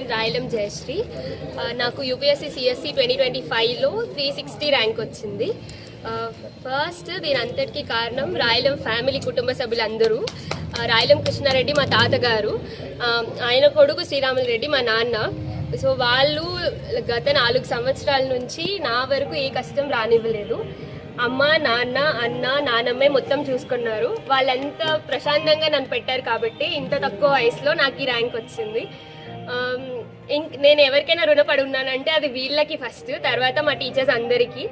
నేను రాయలం జయశ్రీ. నాకు UPSC CSC 2025లో 360 rank వచ్చింది. ఫస్ట్ దీని అంతటికీ కారణం రాయలం ఫ్యామిలీ, కుటుంబ సభ్యులందరూ. రాయలం కృష్ణారెడ్డి మా తాతగారు, ఆయన కొడుకు శ్రీరాములు రెడ్డి మా నాన్న. సో వాళ్ళు గత 4 సంవత్సరాల నుంచి నా వరకు ఏ కష్టం రానివ్వలేదు. అమ్మ, నాన్న, అన్న, నానమ్మే మొత్తం చూసుకున్నారు. వాళ్ళంతా ప్రశాంతంగా నన్ను పెట్టారు కాబట్టి ఇంత తక్కువ వయసులో నాకు ఈ ర్యాంక్ వచ్చింది. నేను ఎవరికైనా రుణపడి ఉన్నానంటే అది వీళ్ళకి ఫస్ట్, తర్వాత మా టీచర్స్ అందరికీ,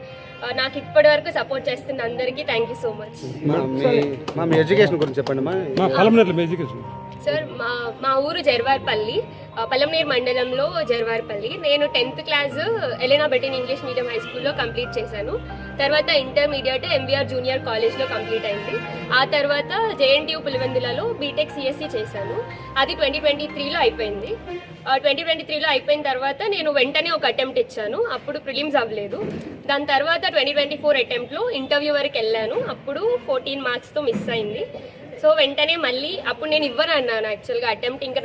నాకు ఇప్పటి వరకు సపోర్ట్ చేస్తున్న అందరికీ thank you so much. Education గురించి చెప్పండి. సార్ మా ఊరు జర్వార్పల్లి, పలంనేరు మండలంలో జర్వార్పల్లి. నేను 10th క్లాస్ ఎలెనా బెటిన్ ఇంగ్లీష్ మీడియం హై స్కూల్లో కంప్లీట్ చేశాను. తర్వాత ఇంటర్మీడియట్ ఎంబీఆర్ జూనియర్ కాలేజ్లో కంప్లీట్ అయింది. ఆ తర్వాత జేఎన్టీయూ పులివెందులలో బీటెక్ సిఎస్సి చేశాను. అది 2023లో అయిపోయింది. 2023లో అయిపోయిన తర్వాత నేను వెంటనే ఒక అటెంప్ట్ ఇచ్చాను. అప్పుడు ప్రిలిమ్స్ అవ్వలేదు. దాని తర్వాత 2024 అటెంప్ట్లో ఇంటర్వ్యూ వరకు వెళ్ళాను. అప్పుడు 14 మార్క్స్తో మిస్ అయింది. సో వెంటనే మళ్ళీ అప్పుడు నేను ఇవ్వను అన్నాను. యాక్చువల్గా అటెంప్ట్ ఇంకా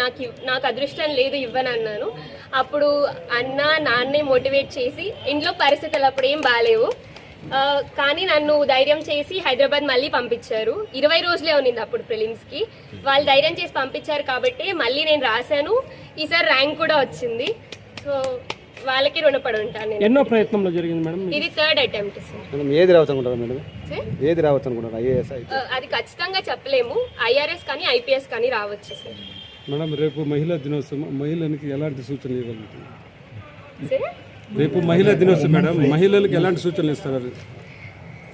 నాకు అదృష్టం లేదు, ఇవ్వను అన్నాను. అప్పుడు అన్న, నాన్నే మోటివేట్ చేసి, ఇంట్లో పరిస్థితులు అప్పుడు ఏం బాగాలేవు కానీ నన్ను ధైర్యం చేసి హైదరాబాద్ మళ్ళీ పంపించారు. 20 రోజులే ఉన్నింది అప్పుడు ప్రిలిమ్స్కి. వాళ్ళు ధైర్యం చేసి పంపించారు కాబట్టి మళ్ళీ నేను రాశాను. ఈసారి ర్యాంక్ కూడా వచ్చింది. సో వాళ్ళకి రుణపడి ఉంటాను. ఎన్నో ప్రయత్నంలో జరిగింది మేడం ఇది 3rd అటెంప్ట్ సార్. ఏది రావచ్చుకుంటారా మేడం? ఏది రావచ్చుకుంటారా? ఐఏఎస్ అది ఖచ్చితంగా చెప్పలేము. ఐఆర్ఎస్ కానీ ఐపీఎస్ కానీ రావచ్చు సార్. మేడం రేపు మహిళా దినోత్సవం, మహిళలకు ఎలాంటి సూచనలు ఇవ్వగలుగుతారు? రేపు మహిళా దినోత్సవం మేడం, మహిళలకు ఎలాంటి సూచనలు ఇస్తారు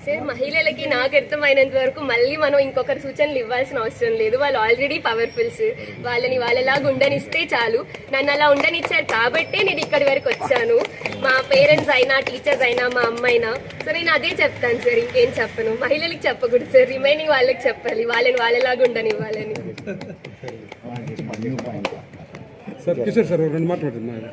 సార్? మహిళలకి నాకు అర్థమైనంత వరకు మళ్ళీ మనం ఇంకొకరి సూచనలు ఇవ్వాల్సిన అవసరం లేదు. వాళ్ళు ఆల్రెడీ పవర్ఫుల్స్. వాళ్ళని వాళ్ళలాగా ఉండనిస్తే చాలు. నన్ను అలా ఉండనిచ్చారు కాబట్టే నేను ఇక్కడి వరకు వచ్చాను. మా పేరెంట్స్ అయినా, టీచర్స్ అయినా, మా అమ్మ అయినా. సో నేను అదే చెప్తాను సార్, ఇంకేం చెప్పను. మహిళలకి చెప్పకూడదు సార్, రిమైనింగ్ వాళ్ళకి చెప్పాలి, వాళ్ళని వాళ్ళలాగా ఉండనివ్వాలని. సార్ కిషోర్ సార్ 2 మాట్లాడుతున్నారు.